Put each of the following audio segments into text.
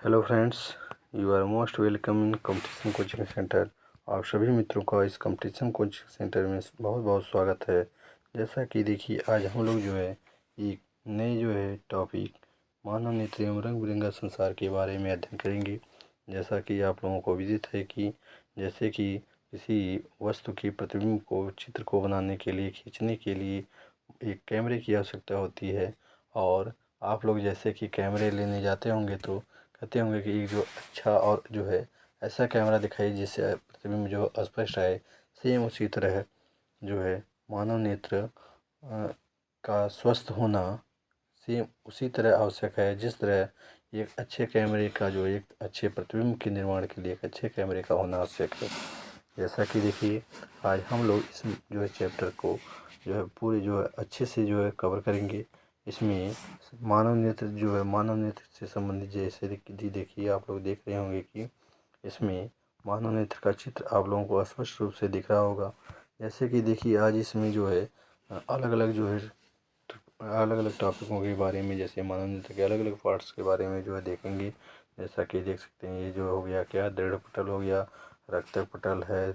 Hello friends, you are most welcome in competition coaching centre. आप सभी मित्रों का इस कंपटीशन कोचिंग सेंटर में बहुत बहुत स्वागत है। जैसा कि देखिए, आज हम लोग जो है एक नए जो है टॉपिक मानव नेत्र एवं रंग बिरंगा संसार के बारे में अध्ययन करेंगे। जैसा कि आप लोगों को विदित है कि जैसे कि किसी वस्तु की प्रतिबिंब को चित्र को बनाने के लिए खींचने के लिए एक कैमरे की आवश्यकता होती है। और आप लोग जैसे कि कैमरे लेने जाते होंगे तो कहते होंगे कि जो अच्छा और जो है ऐसा कैमरा दिखाइए जिससे प्रतिबिंब जो स्पष्ट आए। सेम उसी तरह जो है मानव नेत्र का स्वस्थ होना सेम उसी तरह आवश्यक है जिस तरह एक अच्छे कैमरे का जो एक अच्छे प्रतिबिंब के निर्माण के लिए एक अच्छे कैमरे का होना आवश्यक है। जैसा कि देखिए, आज हम लोग इस जो है चैप्टर को जो है पूरे जो है अच्छे से जो है कवर करेंगे। इसमें मानव नेत्र जो है मानव नेत्र से संबंधित जैसे देखिए आप लोग देख रहे होंगे कि इसमें मानव नेत्र का चित्र आप लोगों को स्पष्ट रूप से दिख रहा होगा। जैसे कि देखिए, आज इसमें जो है अलग अलग जो है अलग अलग टॉपिकों के बारे में, जैसे मानव नेत्र के अलग अलग पार्ट्स के बारे में जो है देखेंगे। जैसा कि देख सकते हैं, ये जो हो गया क्या दृढ़ पटल हो गया, रक्तक पटल है,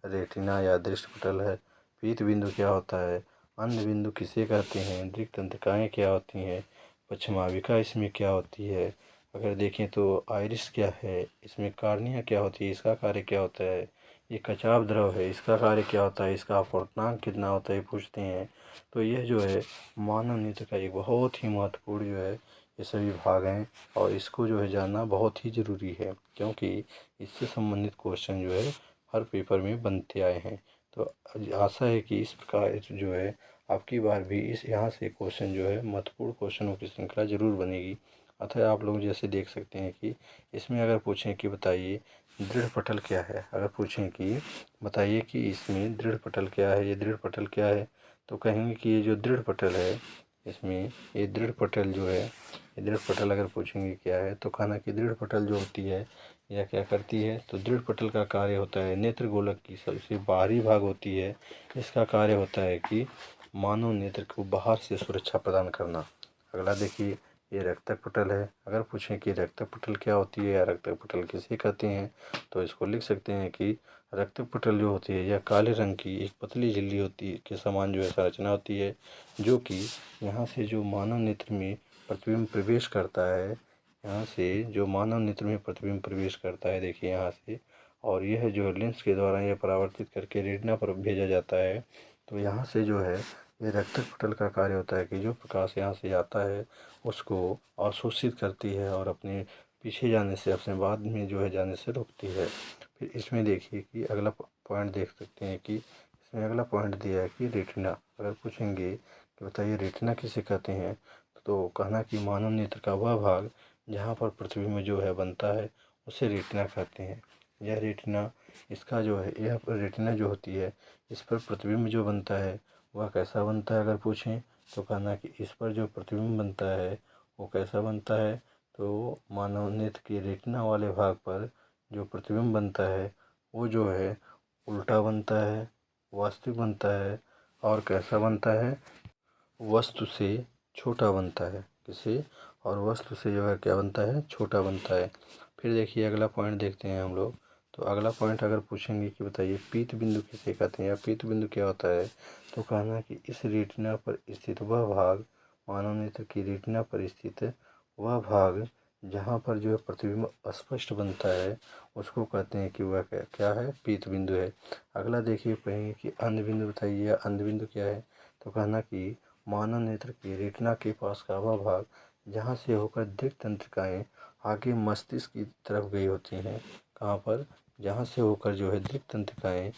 रेटिना या दृष्टि पटल है, पीत बिंदु क्या होता है, अंध बिंदु किसे कहते हैं, दृक तंत्रिकाएँ क्या होती हैं, पश्चिमाविका इसमें क्या होती है, अगर देखें तो आइरिस क्या है, इसमें कार्निया क्या होती है, इसका कार्य क्या होता है, ये कचाव द्रव है, इसका कार्य क्या होता है, इसका अपवर्तनांक कितना होता है पूछते हैं। तो यह जो है मानव नेत्र का एक बहुत ही महत्वपूर्ण जो है ये सभी भाग हैं और इसको जो है जानना बहुत ही ज़रूरी है, क्योंकि इससे संबंधित क्वेश्चन जो है हर पेपर में बनते आए हैं। तो आशा है कि इस प्रकार जो है आपकी बार भी इस यहाँ से क्वेश्चन जो है महत्वपूर्ण क्वेश्चनों की श्रृंखला जरूर बनेगी। अतः आप लोग जैसे देख सकते हैं कि इसमें अगर पूछें कि बताइए दृढ़ पटल क्या है, अगर पूछें कि बताइए कि इसमें दृढ़ पटल क्या है, ये दृढ़ पटल क्या है, तो कहेंगे कि ये जो दृढ़ पटल है इसमें ये दृढ़ पटल जो है ये दृढ़ पटल अगर पूछेंगे क्या है तो कहना कि दृढ़ पटल जो होती है यह क्या करती है। तो दृढ़ पटल का कार्य होता है नेत्र गोलक की सबसे बाहरी भाग होती है, इसका कार्य होता है कि मानव नेत्र को बाहर से सुरक्षा प्रदान करना। अगला देखिए, ये रक्तक पटल है, अगर पूछें कि रक्तक पटल क्या होती है या रक्तक पटल किसे कहते हैं तो इसको लिख सकते हैं कि रक्तक पटल जो होती है यह काले रंग की एक पतली झिल्ली होती है के समान जो है संरचना होती है, जो कि यहाँ से जो मानव नेत्र में प्रतिबिंब प्रवेश करता है, यहाँ से जो मानव नेत्र में प्रतिबिंब प्रवेश करता है देखिए यहाँ से, और यह जो लेंस के द्वारा यह परावर्तित करके रेटिना पर भेजा जाता है। तो यहाँ से जो है ये रक्तक पटल का कार्य होता है कि जो प्रकाश यहाँ से आता है उसको अवशोषित करती है और अपने पीछे जाने से अपने बाद में जो है जाने से रोकती है। फिर इसमें देखिए कि अगला पॉइंट देख सकते हैं कि इसमें अगला पॉइंट दिया है कि रेटिना, अगर पूछेंगे कि बताइए रेटिना किसे कहते हैं तो कहना कि मानव नेत्र का वह भाग जहाँ पर प्रतिबिंब जो है बनता है उसे रेटिना कहते हैं। यह रेटिना इसका जो है यह रेटिना जो होती है इस पर प्रतिबिंब जो बनता है वह कैसा बनता है, अगर पूछें तो कहना कि इस पर जो प्रतिबिंब बनता है वो कैसा बनता है। तो मानव नेत्र के रेटिना वाले भाग पर जो प्रतिबिंब बनता है वो जो है उल्टा बनता है, वास्तविक बनता है और कैसा बनता है, वस्तु से छोटा बनता है। किसे, और वस्तु से जो है क्या बनता है, छोटा बनता है। फिर देखिए अगला पॉइंट देखते हैं हम लोग। तो अगला पॉइंट अगर पूछेंगे कि बताइए पीत बिंदु किसे कहते हैं या पीत बिंदु क्या होता है तो कहना कि इस रेटिना पर स्थित वह भाग, मानव नेत्र की रेटिना पर स्थित वह भाग जहाँ पर जो है प्रतिबिंब स्पष्ट बनता है उसको कहते हैं कि वह क्या है, पीत बिंदु है। अगला देखिए कहेंगे कि अंध बिंदु बताइए या अंध बिंदु क्या है तो कहना कि मानव नेत्र के रेटिना के पास का वह भाग जहाँ से होकर दृक तंत्रिकाएँ आगे मस्तिष्क की तरफ गई होती हैं। कहाँ पर, जहाँ से होकर जो है दृक तंत्रिकाएँ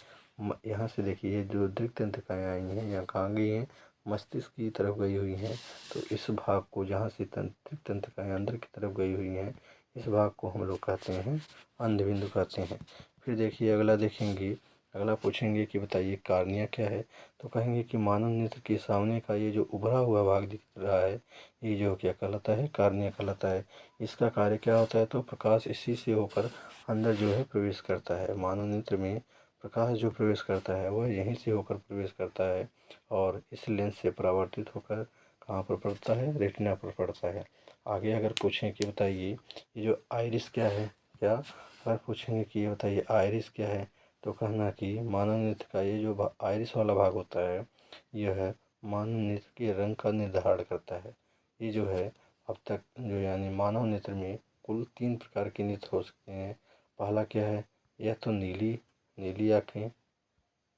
यहाँ से देखिए जो दृक तंत्रिकाएँ आई हैं यहाँ कहाँ गई हैं, मस्तिष्क की तरफ गई हुई हैं। तो इस भाग को जहाँ से दृक तंत्रिकाएँ अंदर की तरफ गई हुई हैं इस भाग को हम लोग कहते हैं अंध बिंदु कहते हैं। फिर देखिए अगला देखेंगे, अगला पूछेंगे कि बताइए कार्निया क्या है तो कहेंगे कि मानव नेत्र के सामने का ये जो उभरा हुआ भाग दिख रहा है ये जो क्या कहलाता है, कार्निया कहलाता है। इसका कार्य क्या होता है तो प्रकाश इसी से होकर अंदर जो है प्रवेश करता है। मानव नेत्र में प्रकाश जो प्रवेश करता है वह यहीं से होकर प्रवेश करता है और इस लेंस से परावर्तित होकर कहाँ पर पड़ता है, रेटिना पर पड़ता है। आगे अगर पूछें कि बताइए ये जो आइरिस क्या है, क्या अगर पूछेंगे कि ये बताइए आइरिस क्या है, तो कहना कि मानव नेत्र का ये जो आइरिस वाला भाग होता है यह है मानव नेत्र के रंग का निर्धारण करता है। ये जो है अब तक जो यानी मानव नेत्र में कुल 3 प्रकार के नेत्र हो सकते हैं। पहला क्या है, या तो नीली आँखें,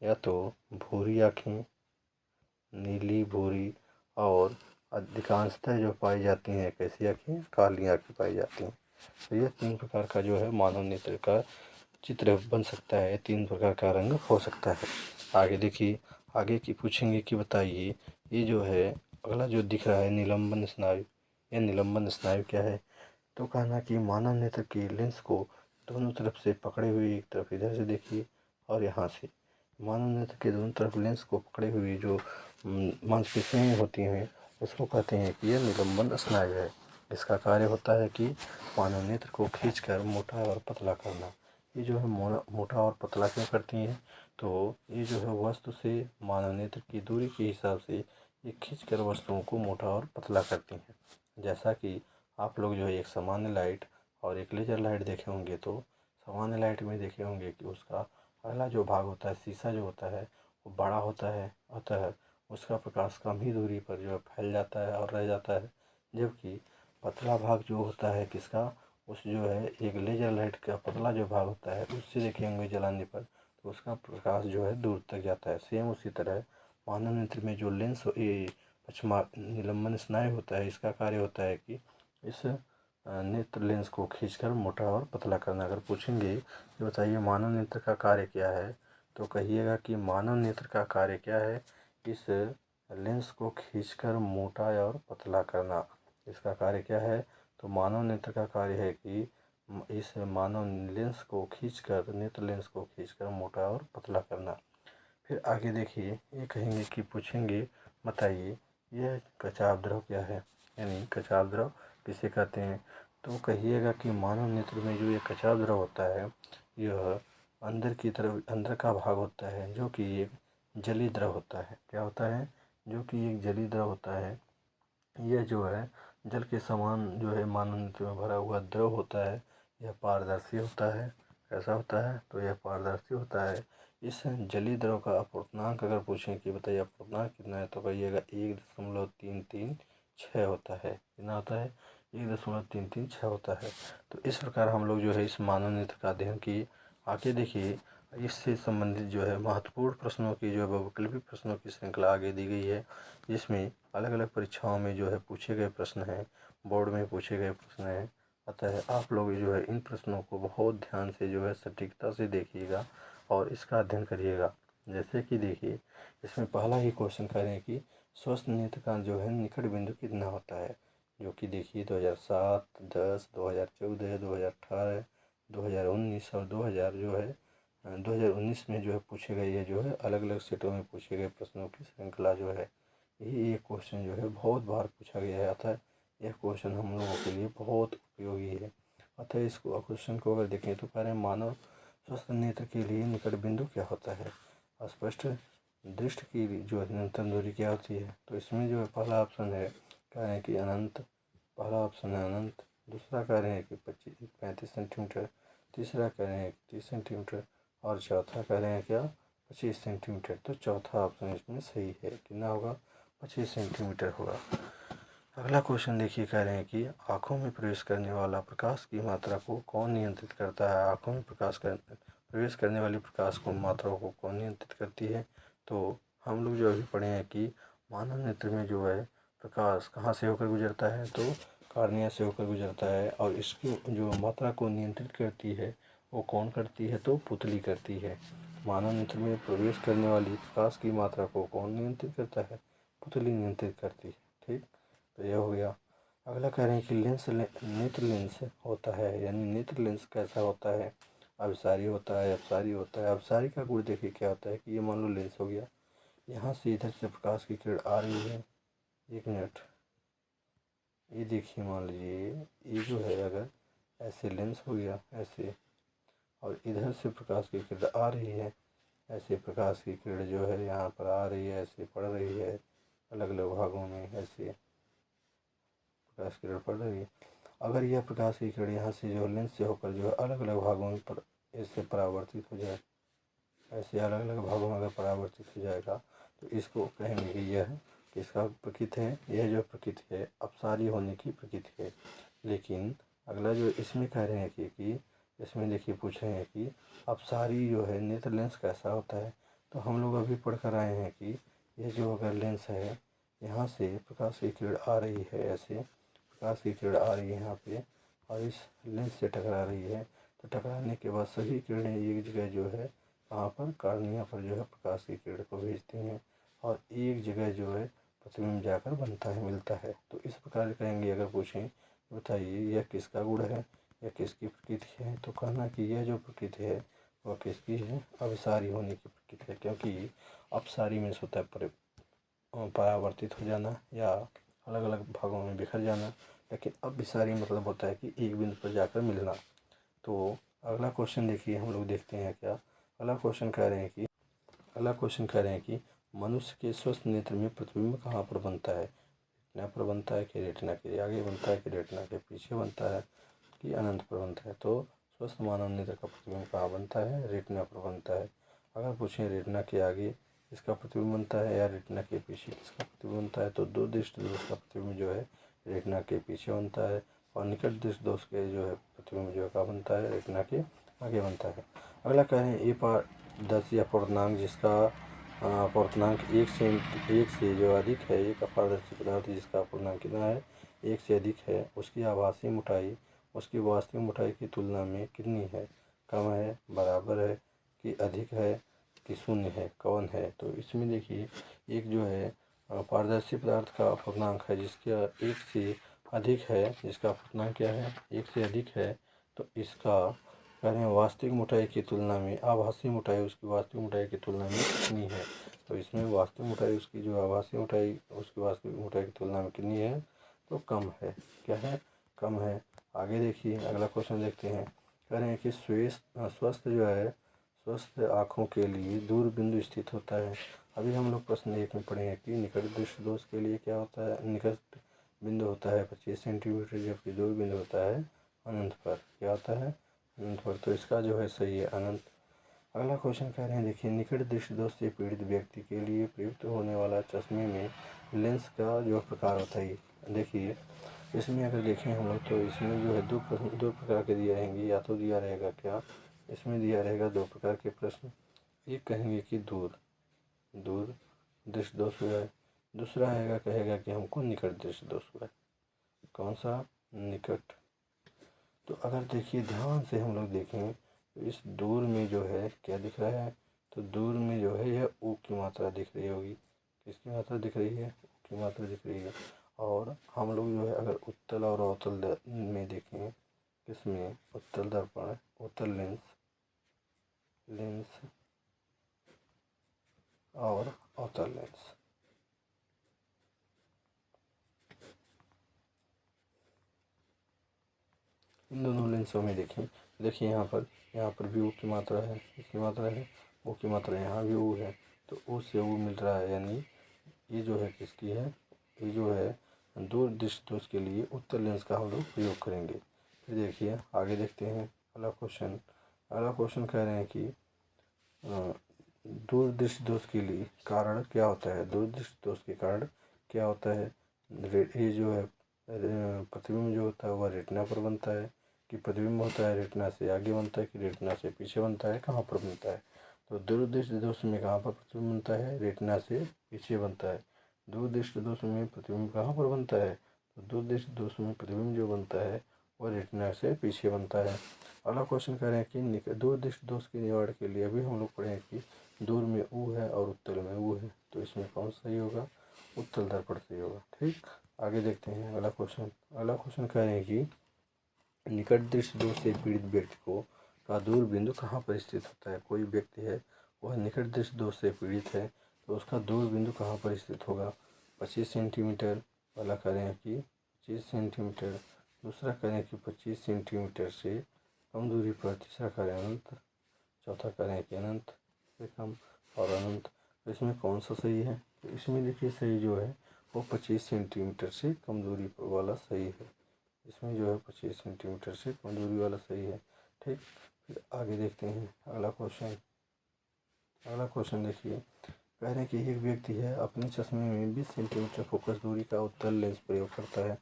या तो भूरी आँखें, नीली भूरी, और अधिकांशतः जो पाई जाती हैं कैसी आँखें, काली आँखें पाई जाती हैं। तो ये 3 प्रकार का जो है मानव नेत्र का चित्र बन सकता है, 3 प्रकार का रंग हो सकता है। आगे देखिए, आगे की पूछेंगे कि बताइए ये जो है अगला जो दिख रहा है निलंबन स्नायु, यह निलंबन स्नायु क्या है, तो कहना कि मानव नेत्र के लेंस को दोनों तरफ से पकड़े हुए, एक तरफ इधर से देखिए और यहाँ से मानव नेत्र के दोनों तरफ लेंस को पकड़े हुए जो मांसपेशियाँ होती हैं उसको कहते हैं कि यह निलंबन स्नायु है। इसका कार्य होता है कि मानव नेत्र को खींचकर मोटा और पतला करना। ये जो है मोटा और पतला क्यों करती हैं, तो ये जो है वस्तु से मानव नेत्र की दूरी के हिसाब से ये खींचकर वस्तुओं को मोटा और पतला करती हैं। जैसा कि आप लोग जो है एक सामान्य लाइट और एक लेजर लाइट देखे होंगे, तो सामान्य लाइट में देखे होंगे कि उसका अगला जो भाग होता है, शीशा जो होता है वो बड़ा होता है, अतः उसका प्रकाश कम ही दूरी पर जो है फैल जाता है और रह जाता है। जबकि पतला भाग जो होता है किसका, उस जो है एक लेजर लाइट का पतला जो भाग होता है उससे देखेंगे जलाने पर तो उसका प्रकाश जो है दूर तक जाता है। सेम उसी तरह मानव नेत्र में जो लेंस ये पश्चिमा निलंबन स्नायु होता है, इसका कार्य होता है कि इस नेत्र लेंस को खींचकर मोटा और पतला करना। अगर पूछेंगे कि बताइए मानव नेत्र का कार्य क्या है, तो कहिएगा कि मानव नेत्र का कार्य क्या है, इस लेंस को खींचकर मोटा और पतला करना। इसका कार्य क्या है, तो मानव नेत्र का कार्य है कि इस मानव लेंस को खींचकर, नेत्र लेंस को खींचकर मोटा और पतला करना। फिर आगे देखिए, ये कहेंगे कि पूछेंगे बताइए यह कचाव द्रव क्या है, यानी कचाव द्रव किसे कहते हैं, तो कहिएगा कि मानव नेत्र में जो ये कचाव द्रव होता है यह अंदर की तरफ, अंदर का भाग होता है जो कि एक जलीय द्रव होता है। क्या होता है, जो कि एक जलीय द्रव होता है। यह जो है जल के समान जो है मानव नेत्र में भरा हुआ द्रव होता है। यह पारदर्शी होता है। ऐसा होता है, तो यह पारदर्शी होता है। इस जलीय द्रव का अपूर्णांक अगर पूछें कि बताइए अपूर्णांक कितना है, तो कहिएगा 1.336 होता है। कितना होता है, 1.336 होता है। तो इस प्रकार हम लोग जो है इस मानव नेत्र का अध्ययन किए। आगे देखिए, इससे संबंधित जो है महत्वपूर्ण प्रश्नों की जो है बहुविकल्पी प्रश्नों की श्रृंखला आगे दी गई है, जिसमें अलग अलग परीक्षाओं में जो है पूछे गए प्रश्न हैं, बोर्ड में पूछे गए प्रश्न हैं। अतः आप लोग जो है इन प्रश्नों को बहुत ध्यान से जो है सटीकता से देखिएगा और इसका अध्ययन करिएगा। जैसे कि देखिए, इसमें पहला ही क्वेश्चन कह रहे हैं कि स्वस्थ नेत्र का जो है निकट बिंदु कितना होता है, जो कि देखिए 2007, 10, 2014, 2018, 2019 और 2000 जो है 2019 में जो है पूछे गए, ये जो है अलग अलग सेटों में पूछे गए प्रश्नों की श्रृंखला जो है ये क्वेश्चन जो है बहुत बार पूछा गया है। अतः यह क्वेश्चन हम लोगों के लिए बहुत उपयोगी है। अतः इस क्वेश्चन को अगर देखें तो कह रहे हैं मानव स्वस्थ नेत्र के लिए निकट बिंदु क्या होता है, स्पष्ट दृष्टि की जो न्यूनतम दूरी क्या होती है, तो इसमें जो है पहला ऑप्शन है कह रहे हैं कि अनंत, पहला ऑप्शन है अनंत। दूसरा कह रहे हैं कि 35 सेंटीमीटर। तीसरा कह रहे हैं 30 सेंटीमीटर। और चौथा कह रहे हैं क्या, 25 सेंटीमीटर। तो चौथा ऑप्शन इसमें सही है। कितना होगा, 25 सेंटीमीटर होगा। अगला क्वेश्चन देखिए, कह रहे हैं कि आँखों में प्रवेश करने वाला प्रकाश की मात्रा को कौन नियंत्रित करता है। आँखों में प्रवेश करने वाली प्रकाश को मात्रा को कौन नियंत्रित करती है, तो हम लोग जो अभी पढ़े हैं कि मानव नेत्र में जो है प्रकाश कहाँ से होकर गुजरता है, तो कार्निया से होकर गुजरता है। और इसकी जो मात्रा को नियंत्रित करती है वो कौन करती है, तो पुतली करती है। मानव नेत्र में प्रवेश करने वाली प्रकाश की मात्रा को कौन नियंत्रित करता है, पुतली नियंत्रित करती है। ठीक, तो यह हो गया। अगला कह रहे हैं कि नेत्र लेंस होता है, यानी नेत्र लेंस कैसा होता है, अभिसारी होता है, अपसारी होता है। अभिसारी का गुण देखिए क्या होता है कि ये मान लो लेंस हो गया, यहाँ से इधर से प्रकाश की किरण आ रही है। एक मिनट, ये देखिए मान लीजिए ये जो है अगर ऐसे लेंस हो गया ऐसे, और इधर से प्रकाश की किरण आ रही है, ऐसे प्रकाश की किरण जो है यहाँ पर आ रही है, ऐसे पड़ रही है अलग अलग भागों में, ऐसे प्रकाश की किरण पड़ रही है। अगर यह प्रकाश की किरण यहाँ से जो लेंस से होकर जो है अलग अलग भागों में इससे परावर्तित हो जाए, ऐसे अलग अलग भागों में अगर परावर्तित हो जाएगा तो इसको कहेंगे कि यह किसका प्रकृति है, यह जो प्रकृति है अपसारी होने की प्रकृति है। लेकिन अगला जो इसमें कह रहे हैं कि इसमें देखिए पूछ रहे हैं कि अपसारी जो है नेत्र लेंस कैसा होता है। तो हम लोग अभी पढ़ कर आए हैं कि यह जो अगर लेंस है यहाँ से प्रकाश की किरण आ रही है, ऐसे प्रकाश की किरण आ रही है यहाँ पे और इस लेंस से टकरा रही है, तो टकराने के बाद सभी किरणें एक जगह जो है कहाँ पर कार्निया पर जो है प्रकाश की किरण को भेजती हैं और एक जगह जो है प्रतिबिंब जाकर बनता है, मिलता है। तो इस प्रकार कहेंगे अगर पूछें बताइए यह किसका गुण है, यह किसकी प्रकृति है, तो कहना कि यह जो प्रकृति है वह किसकी है, अभिसारी होने की प्रकृति है। क्योंकि अपसारी में होता है परावर्तित हो जाना या अलग अलग भागों में बिखर जाना, लेकिन अभिसारी मतलब होता है कि एक बिंदु पर जाकर मिलना। तो अगला क्वेश्चन देखिए हम लोग देखते हैं क्या अगला क्वेश्चन कह रहे हैं कि मनुष्य के स्वस्थ नेत्र में प्रतिबिंब कहाँ पर बनता है, रेटिना पर बनता है कि रेटिना के आगे बनता है कि रेटिना के पीछे बनता है कि अनंत पर बनता है। तो स्वस्थ मानव नेत्र का प्रतिबिंब कहाँ बनता है, रेटिना पर बनता है। अगर पूछें रेटिना के आगे इसका प्रतिबिंब बनता है या रेटिना के पीछे किसका प्रतिबिंब बनता है, तो दूरदृष्टि दोष का प्रतिबिंब जो है रेटिना के पीछे बनता है और निकट दृष्टि दोष के जो है प्रतिबिंब जो है बनता है रेटिना के आगे बनता है। अगला कह रहे हैं ए पारदर्शी या पूर्णांक जिसका पूर्णांक एक से जो अधिक है, एक अपारदर्शी पदार्थ जिसका पूर्णांक कितना है, एक से अधिक है, उसकी आभासी मोटाई उसकी वास्तविक मोटाई की तुलना में कितनी है, कम है, बराबर है कि अधिक है कि शून्य है, कौन है। तो इसमें देखिए एक जो है पारदर्शी पदार्थ का पूर्णांक है जिसका एक से अधिक है, जिसका पूर्णांक क्या है, एक से अधिक है, तो इसका कह रहे हैं वास्तविक मोटाई की तुलना में आभासी मोटाई उसकी वास्तविक मोटाई की तुलना में कितनी है। तो इसमें वास्तविक मोटाई उसकी जो आभासी मोटाई उसकी वास्तविक मोटाई की तुलना में कितनी है, तो कम है। क्या है, कम है। आगे देखिए अगला क्वेश्चन देखते हैं। कह रहे हैं कि स्वस्थ जो है स्वस्थ आँखों के लिए दूर बिंदु स्थित होता है। अभी हम लोग प्रश्न एक में पढ़े हैं कि निकट दृष्टि दोष के लिए क्या होता है, निकट बिंदु होता है 25 सेंटीमीटर, जबकि दूर बिंदु होता है अनंत पर, क्या होता है, अनंत पर। तो इसका जो है सही है अनंत। अगला क्वेश्चन कह रहे हैं देखिए निकट दृष्टि दोष से पीड़ित व्यक्ति के लिए प्रयुक्त होने वाला चश्मे में लेंस का जो प्रकार होता है। देखिए इसमें अगर देखें हम लोग तो इसमें जो है दो प्रकार के दिए रहेंगे, या तो दिया रहेगा क्या, इसमें दिया रहेगा दो प्रकार के प्रश्न। एक कहेंगे कि दूर दृष्टि दोष हुआ है, दूसरा आएगा कहेगा कि हमको निकट दृष्टि दोष हुआ है। कौन सा, निकट। तो अगर देखिए ध्यान से हम लोग देखें तो इस दूर में जो है क्या दिख रहा है, तो दूर में जो है यह ऊ की मात्रा दिख रही होगी। किसकी मात्रा दिख रही है, ऊ की मात्रा दिख रही है। और हम लोग जो है अगर उत्तल और अवतल में देखें, इसमें उत्तल दर्पण, उत्तल लेंस और अवतल लेंस, इन दोनों लेंसों में देखें, देखिए यहाँ पर भी ऊ की मात्रा है, इसकी मात्रा है, ऊ की मात्रा, यहाँ भी ऊ है, तो ऊ से ऊ मिल रहा है, यानी ये जो है किसकी है, ये जो है दूर दृष्टि दोष के लिए उत्तल लेंस का हम लोग प्रयोग करेंगे। फिर देखिए आगे देखते हैं अगला क्वेश्चन कह रहे हैं कि दूर दृष्टि दोष के लिए कारण क्या होता है, दूर दृष्टि दोष के कारण क्या होता है। ये जो है प्रतिबिंब जो होता है वह रेटिना पर बनता है कि प्रतिबिंब होता है रेटिना से आगे बनता है कि रेटिना से पीछे बनता है, कहाँ पर बनता है। तो दूर दृष्टि दोष में कहाँ पर प्रतिबिंब बनता है, रेटिना से पीछे बनता है। दूर दृष्टि दोष में प्रतिबिंब कहाँ पर बनता है, तो दूर दृष्टि दोष में प्रतिबिंब जो बनता है वह रेटिना से पीछे बनता है। अगला क्वेश्चन कह रहे हैं कि दूर दृष्टि दोष के निवारण के लिए अभी हम लोग पढ़े हैं कि दूर में ऊ है और उत्तल में ऊ है, तो इसमें कौन सही होगा, उत्तल दर्पण सही होगा। ठीक, आगे देखते हैं अगला क्वेश्चन कह रहे हैं कि निकट दृष्टि दोष से पीड़ित व्यक्ति को का दूर बिंदु कहाँ पर स्थित होता है। कोई व्यक्ति है वह निकट दृष्टि दोष से पीड़ित है, तो उसका दूर बिंदु कहाँ पर स्थित होगा, 25 सेंटीमीटर वाला कह रहे हैं कि 25 सेंटीमीटर, दूसरा कह रहे हैं कि 25 सेंटीमीटर से कम दूरी पर, तीसरा कह रहे हैं अनंत, चौथा कह रहे हैं कि अनंत से कम और अनंत। तो इसमें कौन सा सही है, तो इसमें देखिए सही जो है वो 25 सेंटीमीटर से कम दूरी वाला सही है। इसमें जो है 25 सेंटीमीटर से कम दूरी वाला सही है। ठीक, फिर आगे देखते हैं अगला क्वेश्चन। अगला क्वेश्चन देखिए, कह रहे हैं कि एक व्यक्ति है अपने चश्मे में 20 सेंटीमीटर फोकस दूरी का उत्तल लेंस प्रयोग करता है,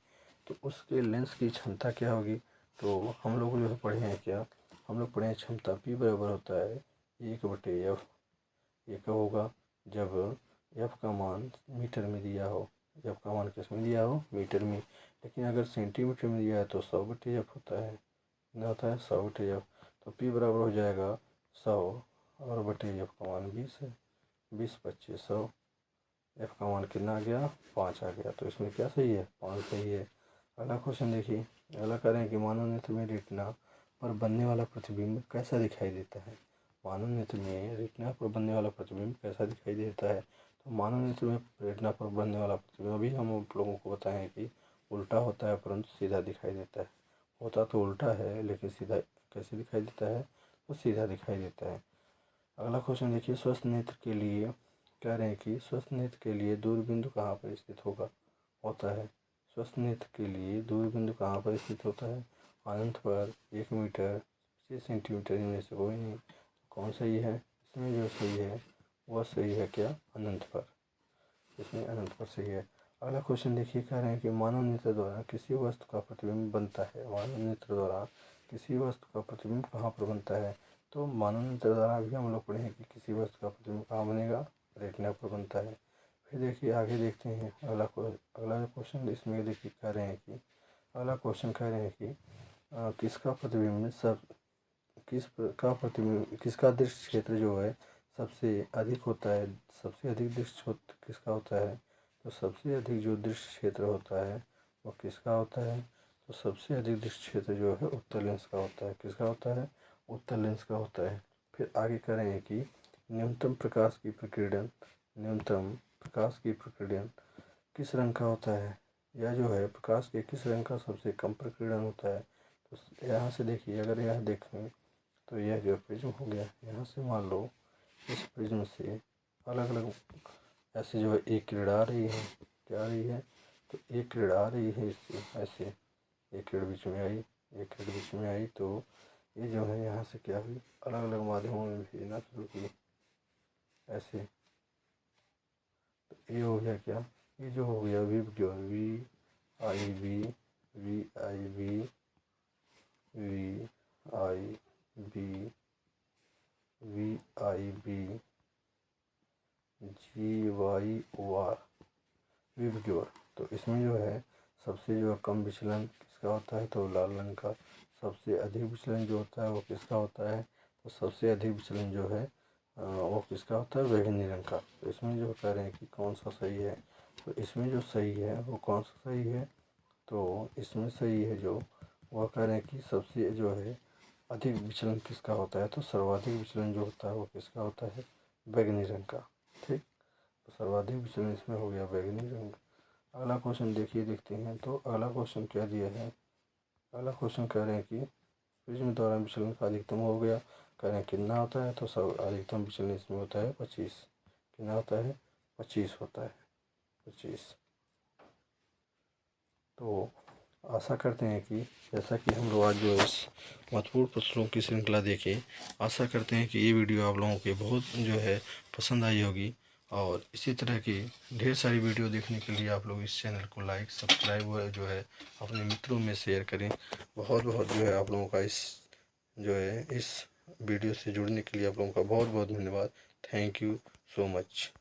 तो उसके लेंस की क्षमता क्या होगी। तो हम लोग जो है पढ़े हैं क्या, हम लोग पढ़े हैं क्षमता P बराबर होता है 1/F। ये कब होगा, जब F का मान मीटर में दिया हो। F का मान किस में दिया हो, मीटर में। लेकिन अगर सेंटीमीटर में दिया है तो 100/F होता है। कितना होता है, 100/F। तो P बराबर हो जाएगा 100 और बटे F का मान 20 है। 20 25 100। F का मान कितना आ गया, 5 आ गया। तो इसमें क्या सही है, 5 सही है। अगला क्वेश्चन देखिए, अगला कह रहे हैं कि मानव नेत्र में रेटिना पर बनने वाला प्रतिबिंब कैसा दिखाई देता है। मानव नेत्र में रेटिना पर बनने वाला प्रतिबिंब कैसा दिखाई देता है। तो मानव नेत्र में रेटिना पर बनने वाला प्रतिबिंब अभी हम आप लोगों को बताएं कि उल्टा होता है परंतु सीधा दिखाई देता है। होता तो उल्टा है लेकिन सीधा कैसे दिखाई देता है, वो सीधा दिखाई देता है। अगला क्वेश्चन देखिए, स्वस्थ नेत्र के लिए कह रहे हैं कि स्वस्थ नेत्र के लिए दूरबिंदु कहाँ पर स्थित होता है। स्वस्थ नेत्र के लिए दूरबिंदु कहाँ पर स्थित होता है, अनंत पर, 1 मीटर, 25 सेंटीमीटर, इनमें से कोई नहीं। कौन सही है, इसमें जो सही है वह सही है क्या, अनंत पर। इसमें अनंत पर सही है। अगला क्वेश्चन देखिए, कह रहे हैं कि मानव नेत्र द्वारा किसी वस्तु का प्रतिबिंब बनता है। मानव नेत्र द्वारा किसी वस्तु का प्रतिबिंब कहाँ पर बनता है। तो मानव नेत्र द्वारा भी हम लोग पढ़े हैं कि किसी वस्तु का प्रतिबिंब कहाँ बनेगा, रेटिना पर बनता है। फिर देखिए आगे देखते हैं अगला क्वेश्चन। इसमें देखिए कह रहे हैं कि अगला क्वेश्चन कह रहे हैं कि किसका प्रतिबिंब किसका दृश्य क्षेत्र जो है सबसे अधिक होता है। सबसे अधिक दृश्य क्षेत्र किसका होता है, तो सबसे अधिक जो दृश्य क्षेत्र होता है वो किसका होता है। तो सबसे अधिक दृश्य क्षेत्र जो है उत्तल लेंस का होता है। किसका होता है, उत्तल लेंस का होता है। फिर आगे कह रहे हैं कि न्यूनतम प्रकाश की प्रकीर्णन किस रंग का होता है। यह जो है प्रकाश के किस रंग का सबसे कम प्रकीर्णन होता है। तो यहाँ से देखिए, अगर यहाँ देखें तो यह जो प्रिज्म हो गया, यहाँ से मान लो इस प्रिज्म से अलग अलग ऐसे जो है एक किरण आ रही है, क्या आ रही है, तो एक किरण आ रही है इससे, ऐसे एक किरण बीच में आई, एक किरण बीच में आई, तो ये जो है यहाँ से क्या हुई, अलग अलग माध्यमों में भेजना शुरू की ऐसे। तो ये हो गया क्या, ये जो हो गया V I B V I B V I B V I B GYOR VIBGYOR. तो इसमें जो है सबसे जो कम विचलन किसका होता है, तो लाल रंग का। सबसे अधिक विचलन जो होता है वो किसका होता है, तो सबसे अधिक विचलन जो है वो किसका होता है, बैंगनी रंग का। तो इसमें जो कह रहे हैं कि कौन सा सही है, तो इसमें जो सही है वो कौन सा सही है, तो इसमें सही है जो वह कह रहे हैं कि सबसे जो है अधिक विचलन किसका होता है, तो सर्वाधिक विचलन जो होता है वो किसका होता है, बैंगनी रंग का। ठीक, तो सर्वाधिक विचलन इसमें हो गया बैंगनी रंग। अगला क्वेश्चन देखते हैं। तो अगला क्वेश्चन क्या दिया है, अगला क्वेश्चन कह रहे हैं कि प्रिज्म द्वारा विचलन का अधिकतम हो गया, कह रहे हैं कितना होता है, तो सब अधिकतम विचलन इसमें होता है 25। कितना होता है, 25 होता है, 25। तो आशा करते हैं कि जैसा कि हम लोग आज जो इस महत्वपूर्ण प्रश्नों की श्रृंखला देखें, आशा करते हैं कि ये वीडियो आप लोगों के बहुत जो है पसंद आई होगी। और इसी तरह की ढेर सारी वीडियो देखने के लिए आप लोग इस चैनल को लाइक सब्सक्राइब व जो है अपने मित्रों में शेयर करें। बहुत बहुत जो है आप लोगों का इस वीडियो से जुड़ने के लिए आप लोगों का बहुत बहुत धन्यवाद। Thank you so much.